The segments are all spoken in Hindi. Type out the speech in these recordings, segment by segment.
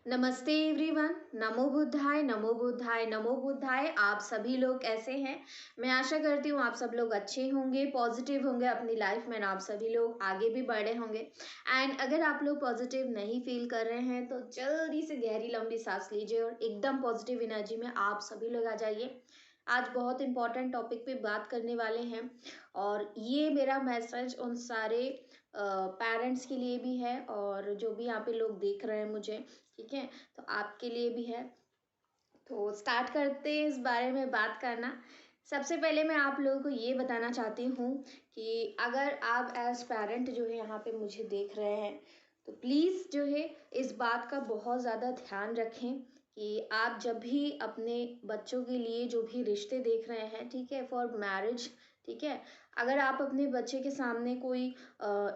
नमस्ते एवरीवन। नमो बुद्धाय नमो बुद्धाय। आप सभी लोग कैसे हैं? मैं आशा करती हूँ आप सब लोग अच्छे होंगे, पॉजिटिव होंगे अपनी लाइफ में, आप सभी लोग आगे भी बढ़े होंगे। एंड अगर आप लोग पॉजिटिव नहीं फील कर रहे हैं तो जल्दी से गहरी लंबी सांस लीजिए और एकदम पॉजिटिव एनर्जी में आप सभी लोग आ जाइए। आज बहुत इंपॉर्टेंट टॉपिक पे बात करने वाले हैं और ये मेरा मैसेज उन सारे पेरेंट्स के लिए भी है और जो भी यहाँ पे लोग देख रहे हैं मुझे, ठीक है, तो आपके लिए भी है। तो स्टार्ट करते हैं इस बारे में बात करना। सबसे पहले मैं आप लोगों को ये बताना चाहती हूँ कि अगर आप एज पेरेंट जो है यहाँ पे मुझे देख रहे हैं तो प्लीज़ जो है इस बात का बहुत ज़्यादा ध्यान रखें कि आप जब भी अपने बच्चों के लिए जो भी रिश्ते देख रहे हैं, ठीक है, फॉर मैरिज, ठीक है, अगर आप अपने बच्चे के सामने कोई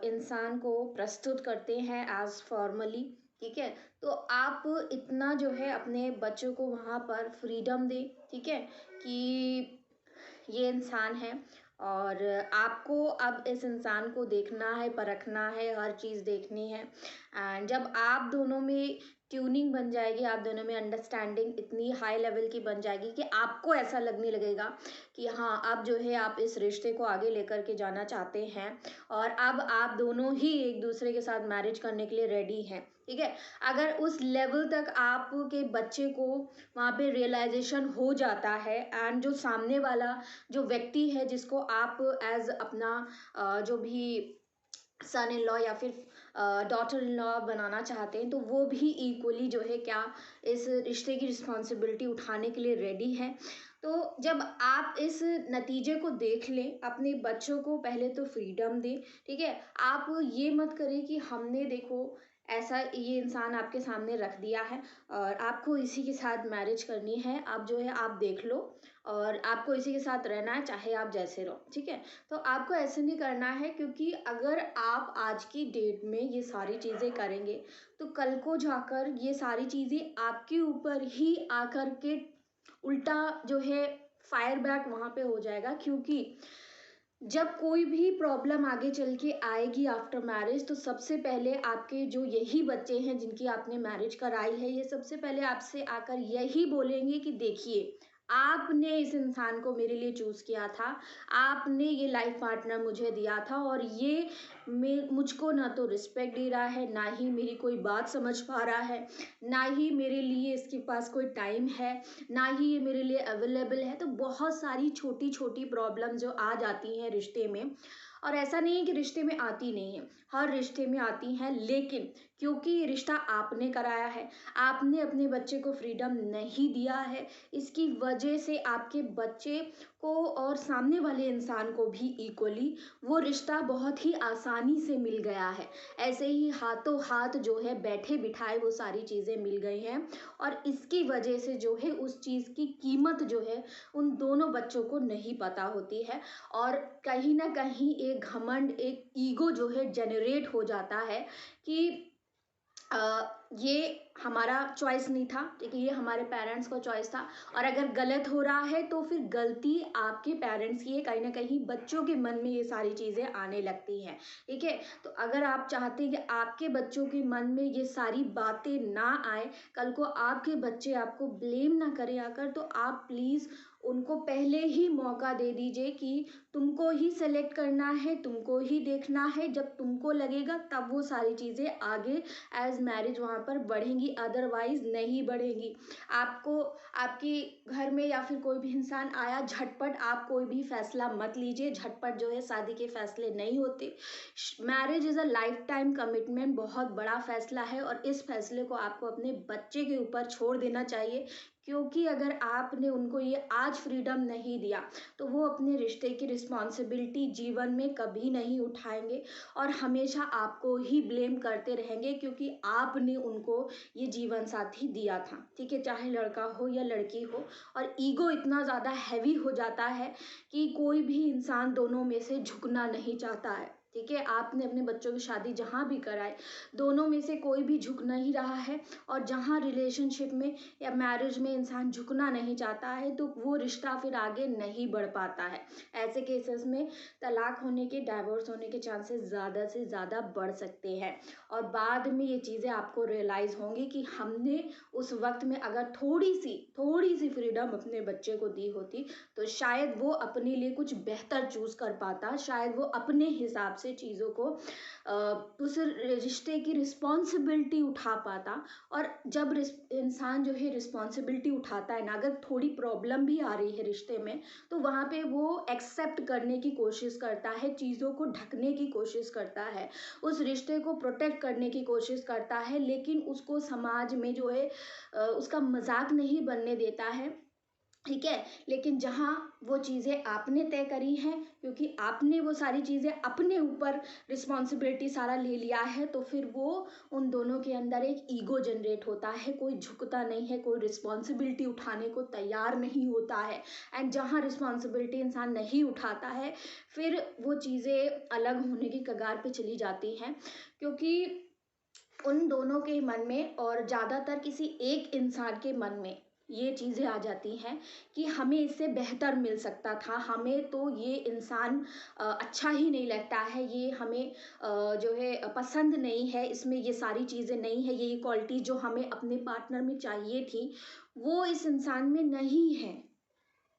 इंसान को प्रस्तुत करते हैं एज फॉर्मली, ठीक है, तो आप इतना जो है अपने बच्चों को वहाँ पर फ्रीडम दें, ठीक है, कि ये इंसान है और आपको अब इस इंसान को देखना है, परखना है, हर चीज़ देखनी है। एंड जब आप दोनों में ट्यूनिंग बन जाएगी, आप दोनों में अंडरस्टैंडिंग इतनी हाई लेवल की बन जाएगी कि आपको ऐसा लगने लगेगा कि हाँ, अब जो है आप इस रिश्ते को आगे लेकर के जाना चाहते हैं और अब आप दोनों ही एक दूसरे के साथ मैरिज करने के लिए रेडी हैं, ठीक है। अगर उस लेवल तक आपके बच्चे को वहाँ पे रियलाइजेशन हो जाता है एंड जो सामने वाला जो व्यक्ति है जिसको आप एज अपना जो भी सन इन लॉ या फिर डॉटर इन लॉ बनाना चाहते हैं तो वो भी इक्वली जो है क्या इस रिश्ते की रिस्पॉन्सिबिलिटी उठाने के लिए रेडी है। तो जब आप इस नतीजे को देख लें, अपने बच्चों को पहले तो फ्रीडम दें, ठीक है। आप ये मत करें कि हमने देखो ऐसा ये इंसान आपके सामने रख दिया है और आपको इसी के साथ मैरिज करनी है, आप जो है आप देख लो और आपको इसी के साथ रहना है, चाहे आप जैसे रहो, ठीक है। तो आपको ऐसे नहीं करना है क्योंकि अगर आप आज की डेट में ये सारी चीज़ें करेंगे तो कल को जाकर ये सारी चीज़ें आपके ऊपर ही आकर के उल्टा जो है फायर बैक वहाँ पे हो जाएगा। क्योंकि जब कोई भी प्रॉब्लम आगे चल के आएगी आफ्टर मैरिज तो सबसे पहले आपके जो यही बच्चे हैं जिनकी आपने मैरिज कराई है, ये सबसे पहले आपसे आकर यही बोलेंगे कि देखिए, आपने इस इंसान को मेरे लिए चूज़ किया था, आपने ये लाइफ पार्टनर मुझे दिया था और ये मुझको ना तो रिस्पेक्ट दे रहा है, ना ही मेरी कोई बात समझ पा रहा है, ना ही मेरे लिए इसके पास कोई टाइम है, ना ही ये मेरे लिए अवेलेबल है। तो बहुत सारी छोटी छोटी प्रॉब्लम जो आ जाती हैं रिश्ते में, और ऐसा नहीं है कि रिश्ते में आती नहीं है, हर रिश्ते में आती हैं, लेकिन क्योंकि ये रिश्ता आपने कराया है, आपने अपने बच्चे को फ्रीडम नहीं दिया है, इसकी वजह से आपके बच्चे को और सामने वाले इंसान को भी इक्वली वो रिश्ता बहुत ही आसानी से मिल गया है। ऐसे ही हाथों हाथ जो है बैठे बिठाए वो सारी चीज़ें मिल गई हैं और इसकी वजह से जो है उस चीज़ की कीमत जो है उन दोनों बच्चों को नहीं पता होती है और कहीं ना कहीं एक घमंड, एक ईगो जो है जनरेट हो जाता है कि ये हमारा चॉइस नहीं था, ठीक है, ये हमारे पेरेंट्स का चॉइस था और अगर गलत हो रहा है तो फिर गलती आपके पेरेंट्स की है। कहीं ना कहीं बच्चों के मन में ये सारी चीज़ें आने लगती हैं, ठीक है। तो अगर आप चाहते हैं कि आपके बच्चों के मन में ये सारी बातें ना आए, कल को आपके बच्चे आपको ब्लेम ना करें आकर, तो आप प्लीज़ उनको पहले ही मौका दे दीजिए कि तुमको ही सेलेक्ट करना है, तुमको ही देखना है, जब तुमको लगेगा तब वो सारी चीज़ें आगे एज मैरिज वहाँ पर बढ़ेंगी, अदरवाइज नहीं बढ़ेंगी। आपको आपकी घर में या फिर कोई भी इंसान आया, झटपट आप कोई भी फैसला मत लीजिए, झटपट जो है शादी के फैसले नहीं होते। Marriage is a life time commitment, बहुत बड़ा फैसला है और इस फैसले को आपको अपने बच्चे के ऊपर छोड़ देना चाहिए। क्योंकि अगर आपने उनको ये आज फ्रीडम नहीं दिया तो वो अपने रिश्ते की रिस्पॉन्सिबिलिटी जीवन में कभी नहीं उठाएंगे और हमेशा आपको ही ब्लेम करते रहेंगे क्योंकि आपने उनको ये जीवन साथी दिया था, ठीक है, चाहे लड़का हो या लड़की हो। और ईगो इतना ज़्यादा हैवी हो जाता है कि कोई भी इंसान दोनों में से झुकना नहीं चाहता है। ठीक है, आपने अपने बच्चों की शादी जहाँ भी कराई, दोनों में से कोई भी झुक नहीं रहा है, और जहाँ रिलेशनशिप में या मैरिज में इंसान झुकना नहीं चाहता है तो वो रिश्ता फिर आगे नहीं बढ़ पाता है। ऐसे केसेस में तलाक होने के, डाइवोर्स होने के चांसेस ज़्यादा से ज़्यादा बढ़ सकते हैं, और बाद में ये चीज़ें आपको रियलाइज़ होंगी कि हमने उस वक्त में अगर थोड़ी सी फ्रीडम अपने बच्चे को दी होती तो शायद वो अपने लिए कुछ बेहतर चूज कर पाता, शायद वो अपने हिसाब से चीज़ों को उस रिश्ते की रिस्पॉन्सिबिलिटी उठा पाता। और जब इंसान जो है रिस्पॉन्सिबिलिटी उठाता है ना, अगर थोड़ी प्रॉब्लम भी आ रही है रिश्ते में, तो वहाँ पे वो एक्सेप्ट करने की कोशिश करता है, चीज़ों को ढकने की कोशिश करता है, उस रिश्ते को प्रोटेक्ट करने की कोशिश करता है, लेकिन उसको समाज में जो है उसका मजाक नहीं बनने देता है। ठीक है, लेकिन जहाँ वो चीज़ें आपने तय करी हैं, क्योंकि आपने वो सारी चीज़ें अपने ऊपर रिस्पॉन्सिबिलिटी सारा ले लिया है, तो फिर वो उन दोनों के अंदर एक ईगो जनरेट होता है, कोई झुकता नहीं है, कोई रिस्पॉन्सिबिलिटी उठाने को तैयार नहीं होता है। एंड जहाँ रिस्पॉन्सिबिलिटी इंसान नहीं उठाता है, फिर वो चीज़ें अलग होने की कगार पे चली जाती हैं, क्योंकि उन दोनों के मन में, और ज़्यादातर किसी एक इंसान के मन में ये चीज़ें आ जाती हैं कि हमें इससे बेहतर मिल सकता था, हमें तो ये इंसान अच्छा ही नहीं लगता है, ये हमें जो है पसंद नहीं है, इसमें ये सारी चीज़ें नहीं है, ये क्वालिटी जो हमें अपने पार्टनर में चाहिए थी वो इस इंसान में नहीं है।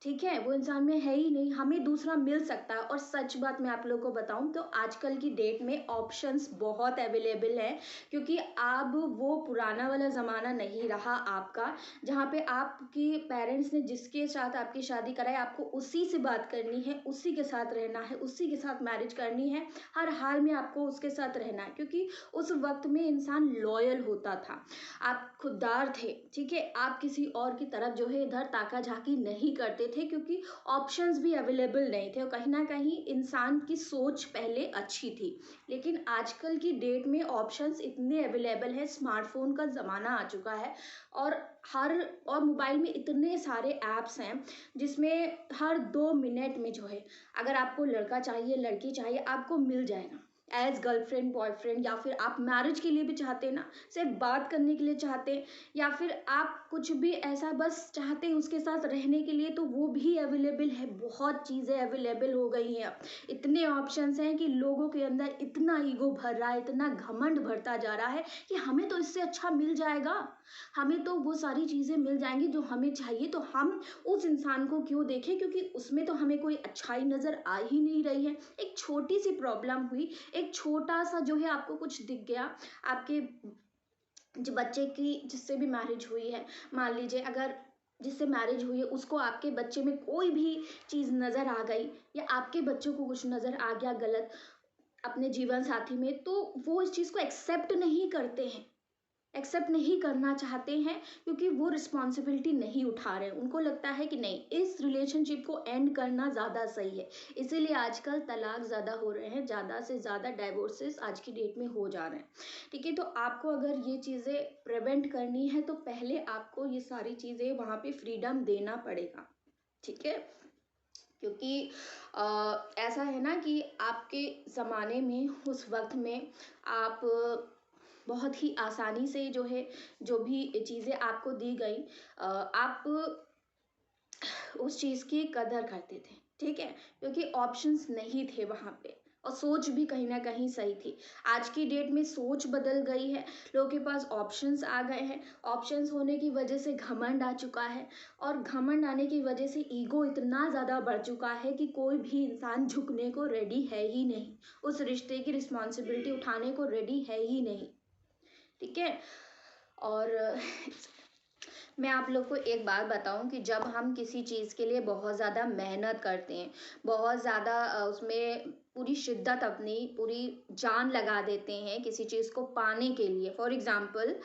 ठीक है, वो इंसान में है ही नहीं, हमें दूसरा मिल सकता है। और सच बात मैं आप लोगों को बताऊं तो आजकल की डेट में ऑप्शंस बहुत अवेलेबल है, क्योंकि अब वो पुराना वाला ज़माना नहीं रहा आपका, जहाँ पे आपकी पेरेंट्स ने जिसके साथ आपकी शादी कराई आपको उसी से बात करनी है, उसी के साथ रहना है, उसी के साथ मैरिज करनी है, हर हाल में आपको उसके साथ रहना है, क्योंकि उस वक्त में इंसान लॉयल होता था, आप खुददार थे। ठीक है, आप किसी और की तरफ जो है इधर ताका झाकी नहीं करते थे, क्योंकि ऑप्शंस भी अवेलेबल नहीं थे, और कहीं ना कहीं इंसान की सोच पहले अच्छी थी। लेकिन आजकल की डेट में ऑप्शंस इतने अवेलेबल है, स्मार्टफोन का ज़माना आ चुका है, और हर और मोबाइल में इतने सारे ऐप्स हैं जिसमें हर 2 मिनट में जो है, अगर आपको लड़का चाहिए लड़की चाहिए आपको मिल जाएगा, एज गर्लफ्रेंड बॉयफ्रेंड, या फिर आप मैरिज के लिए भी चाहते हैं ना, सिर्फ बात करने के लिए चाहते हैं, या फिर आप कुछ भी ऐसा बस चाहते हैं उसके साथ रहने के लिए, तो वो भी अवेलेबल है, बहुत चीज़ें अवेलेबल हो गई हैं अब, इतने ऑप्शंस हैं कि लोगों के अंदर इतना ईगो भर रहा है, इतना घमंड भरता जा रहा है कि हमें तो इससे अच्छा मिल जाएगा, हमें तो वो सारी चीज़ें मिल जाएंगी जो हमें चाहिए, तो हम उस इंसान को क्यों देखें, क्योंकि उसमें तो हमें कोई अच्छाई नज़र आ ही नहीं रही है। एक छोटी सी प्रॉब्लम हुई, एक छोटा सा जो है आपको कुछ दिख गया, आपके जो बच्चे की जिससे भी मैरिज हुई है, मान लीजिए अगर जिससे मैरिज हुई है उसको आपके बच्चे में कोई भी चीज़ नज़र आ गई, या आपके बच्चों को कुछ नज़र आ गया गलत अपने जीवन साथी में, तो वो इस चीज़ को एक्सेप्ट नहीं करते हैं, एक्सेप्ट नहीं करना चाहते हैं, क्योंकि वो रिस्पॉन्सिबिलिटी नहीं उठा रहे हैं, उनको लगता है कि नहीं, इस रिलेशनशिप को एंड करना ज़्यादा सही है, इसीलिए आजकल तलाक ज़्यादा हो रहे हैं, ज़्यादा से ज़्यादा डाइवोर्सेस आज की डेट में हो जा रहे हैं। ठीक है, तो आपको अगर ये चीज़ें प्रिवेंट करनी है तो पहले आपको ये सारी चीज़ें वहाँ पे फ्रीडम देना पड़ेगा। ठीक है, क्योंकि ऐसा है ना कि आपके ज़माने में उस वक्त में आप बहुत ही आसानी से जो है, जो भी चीज़ें आपको दी गई, आप उस चीज़ की कदर करते थे। ठीक है, क्योंकि ऑप्शंस नहीं थे वहाँ पे, और सोच भी कहीं ना कहीं सही थी। आज की डेट में सोच बदल गई है, लोगों के पास ऑप्शंस आ गए हैं, ऑप्शंस होने की वजह से घमंड आ चुका है, और घमंड आने की वजह से ईगो इतना ज़्यादा बढ़ चुका है कि कोई भी इंसान झुकने को रेडी है ही नहीं, उस रिश्ते की रिस्पॉन्सिबिलिटी उठाने को रेडी है ही नहीं। ठीक है, और मैं आप लोग को एक बात बताऊं कि जब हम किसी चीज़ के लिए बहुत ज़्यादा मेहनत करते हैं, बहुत ज़्यादा उसमें पूरी शिद्दत अपनी पूरी जान लगा देते हैं किसी चीज़ को पाने के लिए, फॉर एग्जांपल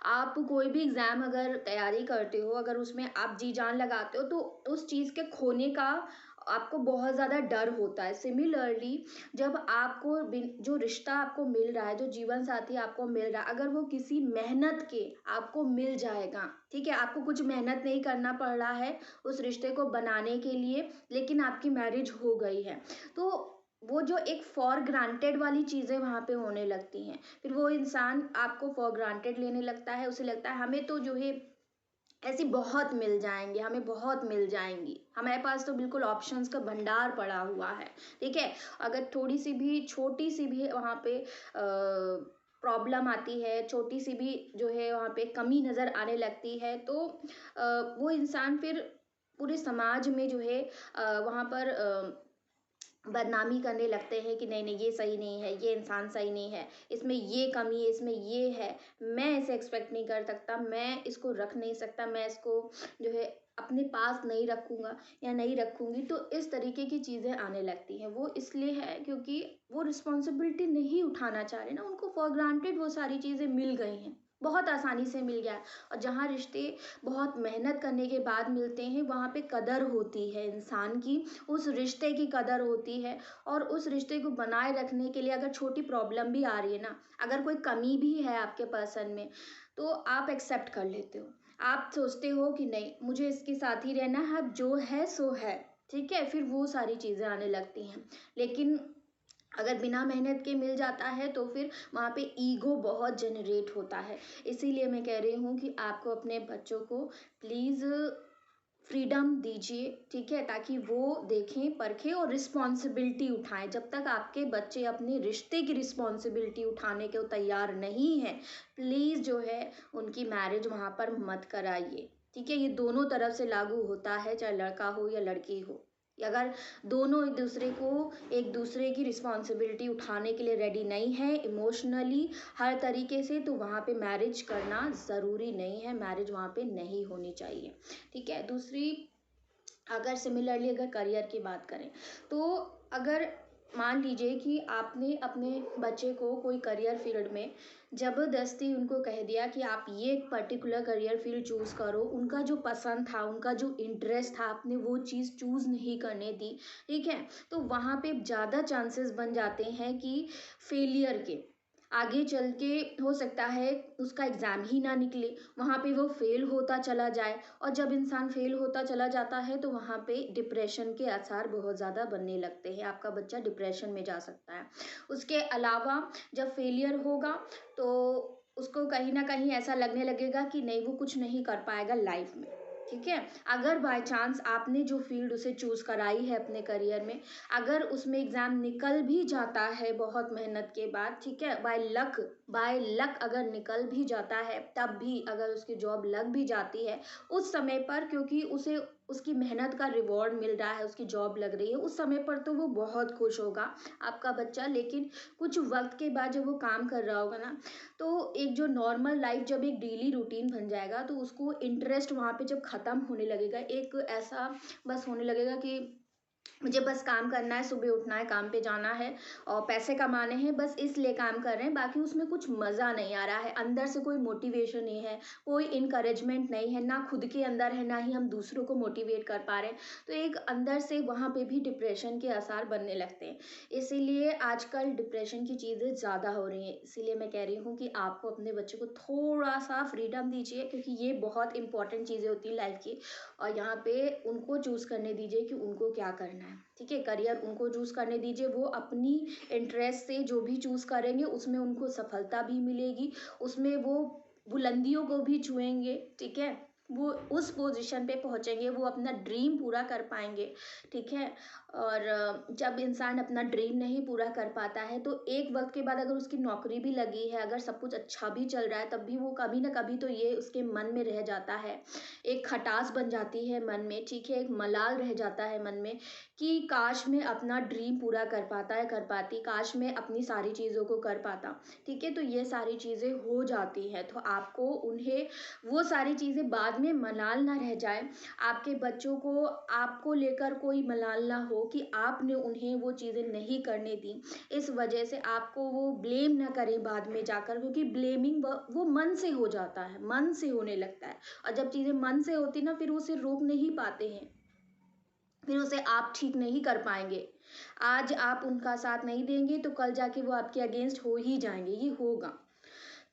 आप कोई भी एग्ज़ाम अगर तैयारी करते हो, अगर उसमें आप जी जान लगाते हो, तो उस चीज़ के खोने का आपको बहुत ज़्यादा डर होता है। सिमिलरली जब आपको जो रिश्ता आपको मिल रहा है, जो जीवन साथी आपको मिल रहा है, अगर वो किसी मेहनत के आपको मिल जाएगा, ठीक है, आपको कुछ मेहनत नहीं करना पड़ रहा है उस रिश्ते को बनाने के लिए, लेकिन आपकी मैरिज हो गई है, तो वो जो एक फॉर ग्रांटेड वाली चीज़ें वहाँ पे होने लगती हैं। फिर वो इंसान आपको फॉर ग्रांटेड लेने लगता है, उसे लगता है हमें तो जो है ऐसी बहुत मिल जाएँगे, हमें बहुत मिल जाएँगी। हमारे पास तो बिल्कुल ऑप्शंस का भंडार पड़ा हुआ है, ठीक है? अगर थोड़ी-सी भी छोटी-सी भी वहाँ पे प्रॉब्लम आती है, छोटी-सी भी जो है वहाँ पे कमी नज़र आने लगती है, तो वो इंसान फिर पूरे समाज में जो है वहाँ पर बदनामी करने लगते हैं कि नहीं नहीं ये सही नहीं है, ये इंसान सही नहीं है, इसमें ये कमी है, इसमें ये है, मैं इसे एक्सपेक्ट नहीं कर सकता, मैं इसको रख नहीं सकता, मैं इसको जो है अपने पास नहीं रखूंगा या नहीं रखूंगी। तो इस तरीके की चीज़ें आने लगती हैं। वो इसलिए है क्योंकि वो रिस्पॉन्सिबिलिटी नहीं उठाना चाह रहे ना, उनको फॉर ग्रांटेड वो सारी चीज़ें मिल गई हैं, बहुत आसानी से मिल गया है। और जहाँ रिश्ते बहुत मेहनत करने के बाद मिलते हैं वहाँ पे कदर होती है इंसान की, उस रिश्ते की कदर होती है। और उस रिश्ते को बनाए रखने के लिए अगर छोटी प्रॉब्लम भी आ रही है ना, अगर कोई कमी भी है आपके पर्सन में, तो आप एक्सेप्ट कर लेते हो। आप सोचते हो कि नहीं मुझे इसके साथ ही रहना है, अब जो है सो है, ठीक है? फिर वो सारी चीज़ें आने लगती हैं। लेकिन अगर बिना मेहनत के मिल जाता है तो फिर वहाँ पे ईगो बहुत जनरेट होता है। इसीलिए मैं कह रही हूँ कि आपको अपने बच्चों को प्लीज़ फ्रीडम दीजिए, ठीक है? ताकि वो देखें, परखें और रिस्पॉन्सिबिलिटी उठाएँ। जब तक आपके बच्चे अपने रिश्ते की रिस्पॉन्सिबिलिटी उठाने को तैयार नहीं हैं, प्लीज़ जो है उनकी मैरिज वहाँ पर मत कराइए, ठीक है? ये दोनों तरफ से लागू होता है, चाहे लड़का हो या लड़की हो। अगर दोनों एक दूसरे की रिस्पॉन्सिबिलिटी उठाने के लिए रेडी नहीं है इमोशनली हर तरीके से, तो वहाँ पे मैरिज करना ज़रूरी नहीं है, मैरिज वहाँ पे नहीं होनी चाहिए, ठीक है? दूसरी, अगर सिमिलरली अगर करियर की बात करें, तो अगर मान लीजिए कि आपने अपने बच्चे को कोई करियर फील्ड में ज़बरदस्ती उनको कह दिया कि आप ये पर्टिकुलर करियर फील्ड चूज़ करो, उनका जो पसंद था, उनका जो इंटरेस्ट था, आपने वो चीज़ चूज़ नहीं करने दी, ठीक है? तो वहाँ पे ज़्यादा चांसेस बन जाते हैं कि फेलियर के, आगे चल के हो सकता है उसका एग्ज़ाम ही ना निकले, वहाँ पे वो फ़ेल होता चला जाए। और जब इंसान फ़ेल होता चला जाता है तो वहाँ पे डिप्रेशन के आसार बहुत ज़्यादा बनने लगते हैं, आपका बच्चा डिप्रेशन में जा सकता है। उसके अलावा जब फेलियर होगा तो उसको कहीं न कहीं ऐसा लगने लगेगा कि नहीं वो कुछ नहीं कर पाएगा लाइफ़ में, ठीक है? अगर बाय चांस आपने जो फ़ील्ड उसे चूज़ कराई है अपने करियर में, अगर उसमें एग्ज़ाम निकल भी जाता है बहुत मेहनत के बाद, ठीक है? बाय लक अगर निकल भी जाता है, तब भी अगर उसकी जॉब लग भी जाती है, उस समय पर क्योंकि उसे उसकी मेहनत का रिवॉर्ड मिल रहा है, उसकी जॉब लग रही है, उस समय पर तो वो बहुत खुश होगा आपका बच्चा। लेकिन कुछ वक़्त के बाद जब वो काम कर रहा होगा ना, तो एक जो नॉर्मल लाइफ़ जब एक डेली रूटीन बन जाएगा, तो उसको इंटरेस्ट वहाँ पे जब ख़त्म होने लगेगा, एक ऐसा बस होने लगेगा कि मुझे बस काम करना है, सुबह उठना है, काम पे जाना है और पैसे कमाने हैं, बस इसलिए काम कर रहे हैं, बाकी उसमें कुछ मज़ा नहीं आ रहा है, अंदर से कोई मोटिवेशन नहीं है, कोई इनकरेजमेंट नहीं है, ना खुद के अंदर है, ना ही हम दूसरों को मोटिवेट कर पा रहे हैं। तो एक अंदर से वहाँ पे भी डिप्रेशन के आसार बनने लगते हैं। इसीलिए आजकल डिप्रेशन की चीज़ें ज़्यादा हो रही हैं, इसीलिए मैं कह रही हूँ कि आपको अपने बच्चे को थोड़ा-सा फ्रीडम दीजिए, क्योंकि ये बहुत इम्पोर्टेंट चीज़ें होती हैं लाइफ़ की। और यहाँ पे उनको चूज़ करने दीजिए कि उनको क्या करना है, ठीक है? करियर उनको चूज़ करने दीजिए, वो अपनी इंटरेस्ट से जो भी चूज़ करेंगे उसमें उनको सफलता भी मिलेगी, उसमें वो बुलंदियों को भी छुएँगे, ठीक है? वो उस पोज़ीशन पे पहुँचेंगे, वो अपना ड्रीम पूरा कर पाएँगे, ठीक है? और जब इंसान अपना ड्रीम नहीं पूरा कर पाता है, तो एक वक़्त के बाद अगर उसकी नौकरी भी लगी है, अगर सब कुछ अच्छा भी चल रहा है, तब भी वो कभी न कभी तो ये उसके मन में रह जाता है। एक खटास बन जाती है मन में, ठीक है? एक मलाल रह जाता है मन में कि काश मैं अपना ड्रीम पूरा कर पाता या कर पाती, काश मैं अपनी सारी चीज़ों को कर पाता, ठीक है? तो ये सारी चीज़ें हो जाती हैं, तो आपको उन्हें वो सारी चीज़ें बाद में मलाल ना रह जाए, आपके बच्चों को आपको लेकर कोई मलाल ना हो कि आपने उन्हें वो चीज़ें नहीं करने दी। इस वजह से आपको वो ब्लेम ना करें बाद में जाकर, क्योंकि ब्लेमिंग वो मन से हो जाता है, मन से होने लगता है। और जब चीज़ें मन से होती ना फिर उसे रोक नहीं पाते हैं, फिर उसे आप ठीक नहीं कर पाएँगे। आज आप उनका साथ नहीं देंगे तो कल जाके वो आपके अगेंस्ट हो ही जाएँगे, ये होगा।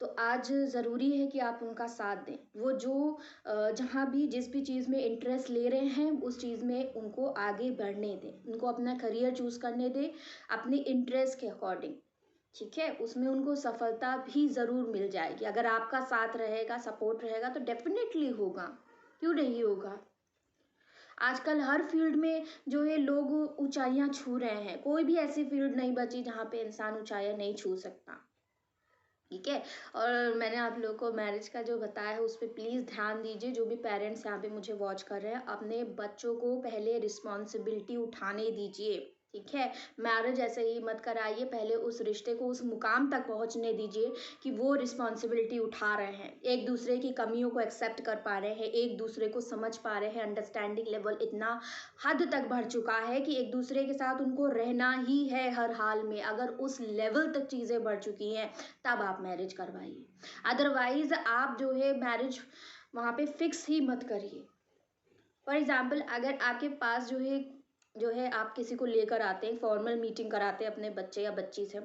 तो आज ज़रूरी है कि आप उनका साथ दें। वो जो जहाँ भी जिस भी चीज़ में इंटरेस्ट ले रहे हैं उस चीज़ में उनको आगे बढ़ने दें। उनको अपना करियर चूज़ करने दें अपने इंटरेस्ट के अकॉर्डिंग। ठीक है? उसमें उनको सफलता भी ज़रूर मिल जाएगी। अगर आपका साथ रहेगा, सपोर्ट रहेगा तो डेफ़िनेटली होगा। क्यों नहीं होगा? आजकल हर फ़ील्ड में जो है लोग ऊँचाइयाँ छू रहे हैं। कोई भी ऐसी फ़ील्ड नहीं बची जहाँ पे इंसान ऊँचाइयाँ नहीं छू सकता। ठीक है? और मैंने आप लोगों को मैरिज का जो बताया है उस पे प्लीज़ ध्यान दीजिए। जो भी पेरेंट्स यहाँ पे मुझे वॉच कर रहे हैं, अपने बच्चों को पहले रिस्पॉन्सिबिलिटी उठाने दीजिए। ठीक है? मैरिज ऐसे ही मत कराइए, पहले उस रिश्ते को उस मुकाम तक पहुँचने दीजिए कि वो रिस्पॉन्सिबिलिटी उठा रहे हैं। एक दूसरे की कमियों को एक्सेप्ट कर पा रहे हैं, एक दूसरे को समझ पा रहे हैं, अंडरस्टैंडिंग लेवल इतना हद तक बढ़ चुका है कि एक दूसरे के साथ उनको रहना ही है हर हाल में। अगर उस लेवल तक चीज़ें बढ़ चुकी हैं तब आप मैरिज करवाइए। अदरवाइज़ आप जो है मैरिज वहाँ पे फिक्स ही मत करिए। फॉर एग्ज़ाम्पल अगर आपके पास जो है आप किसी को लेकर आते हैं, फॉर्मल मीटिंग कराते हैं अपने बच्चे या बच्ची से,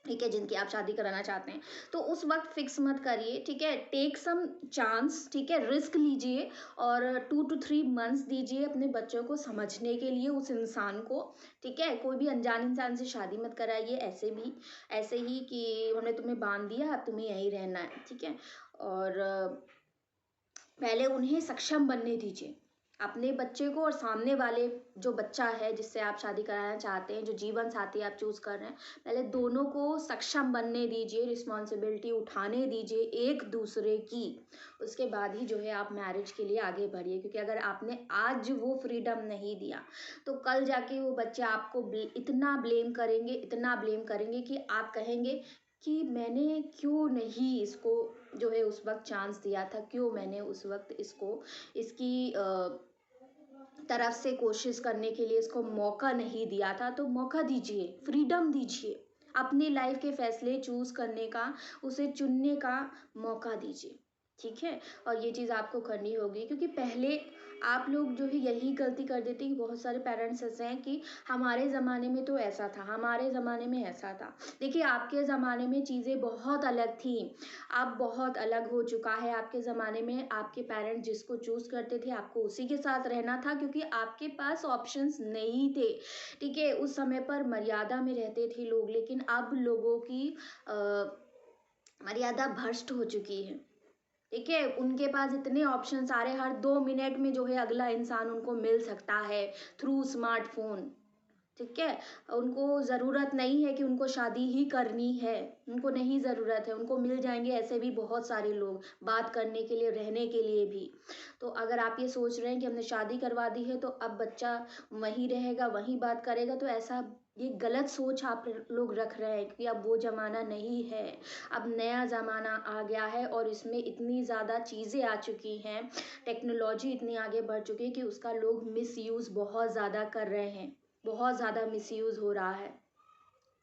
ठीक है, जिनकी आप शादी कराना चाहते हैं, तो उस वक़्त फिक्स मत करिए, ठीक है? टेक सम चांस, ठीक है? रिस्क लीजिए और 2 टू 3 मंथ्स दीजिए अपने बच्चों को समझने के लिए उस इंसान को, ठीक है? कोई भी अनजान इंसान से शादी मत कराइए ऐसे ही कि हमने तुम्हें बाँध दिया, अब तुम्हें यहीं रहना है, ठीक है? और पहले उन्हें सक्षम बनने दीजिए। अपने बच्चे को और सामने वाले जो बच्चा है जिससे आप शादी कराना चाहते हैं, जो जीवन साथी आप चूज़ कर रहे हैं, पहले दोनों को सक्षम बनने दीजिए, रिस्पॉन्सिबिलिटी उठाने दीजिए एक-दूसरे की। उसके बाद ही जो है आप मैरिज के लिए आगे बढ़िए क्योंकि अगर आपने आज वो फ्रीडम नहीं दिया, तो कल जाके वो बच्चे आपको इतना ब्लेम करेंगे कि आप कहेंगे कि मैंने क्यों नहीं इसको जो है उस वक़्त चांस दिया था, क्यों मैंने उस वक़्त इसकी तरफ से कोशिश करने के लिए इसको मौका नहीं दिया था, तो मौका दीजिए, फ्रीडम दीजिए। अपनी लाइफ़ के फ़ैसले चूज़ करने का, उसे चुनने का मौका दीजिए, ठीक है? और ये चीज़ आपको करनी होगी क्योंकि पहले आप लोग जो है यही गलती कर देते हैं कि बहुत सारे पेरेंट्स ऐसे हैं कि हमारे ज़माने में तो ऐसा था, हमारे ज़माने में ऐसा था। देखिए, आपके ज़माने में चीज़ें बहुत अलग थीं। अब बहुत अलग हो चुका है आपके ज़माने में आपके पेरेंट्स जिसको चूज़ करते थे आपको उसी के साथ रहना था क्योंकि आपके पास ऑप्शंस नहीं थे, ठीक है? उस समय पर मर्यादा में रहते थे लोग लेकिन अब लोगों की अ, मर्यादा भ्रष्ट हो चुकी है, ठीक है? उनके पास इतने ऑप्शंस आ रहे हैं हर 2 मिनट में जो है अगला इंसान उनको मिल सकता है थ्रू स्मार्टफ़ोन। ठीक है? उनको ज़रूरत नहीं है कि उनको शादी ही करनी है, उनको नहीं ज़रूरत है, उनको मिल जाएँगे ऐसे भी बहुत सारे लोग, बात करने के लिए, रहने के लिए भी। तो अगर आप ये सोच रहे हैं कि हमने शादी करवा दी है, तो अब बच्चा वहीं रहेगा, वहीं बात करेगा, तो ऐसा ये गलत सोच आप लोग रख रहे हैं कि अब वो ज़माना नहीं है। अब नया ज़माना आ गया है और इसमें इतनी ज़्यादा चीज़ें आ चुकी हैं, टेक्नोलॉजी इतनी आगे बढ़ चुकी है कि उसका लोग मिसयूज़ बहुत ज़्यादा कर रहे हैं। बहुत ज़्यादा मिसयूज़ हो रहा है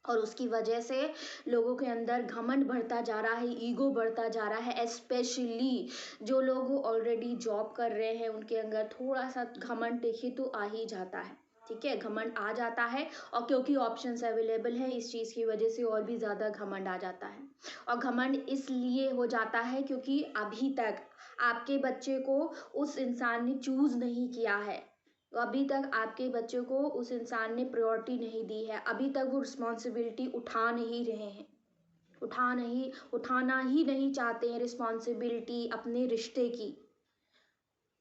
और उसकी वजह से लोगों के अंदर घमंड बढ़ता जा रहा है, ईगो बढ़ता जा रहा है। स्पेशली जो लोग ऑलरेडी जॉब कर रहे हैं उनके अंदर थोड़ा-सा घमंड देखिए तो आ ही जाता है, ठीक है? घमंड आ जाता है और क्योंकि ऑप्शंस अवेलेबल हैं इस चीज़ की वजह से और भी ज़्यादा घमंड आ जाता है और घमंड इसलिए हो जाता है क्योंकि अभी तक आपके बच्चे को उस इंसान ने चूज़ नहीं किया है। तो अभी तक आपके बच्चों को उस इंसान ने प्रायोरिटी नहीं दी है, अभी तक वो रिस्पॉन्सिबिलिटी उठाना ही नहीं चाहते हैं रिस्पॉन्सिबिलिटी अपने रिश्ते की।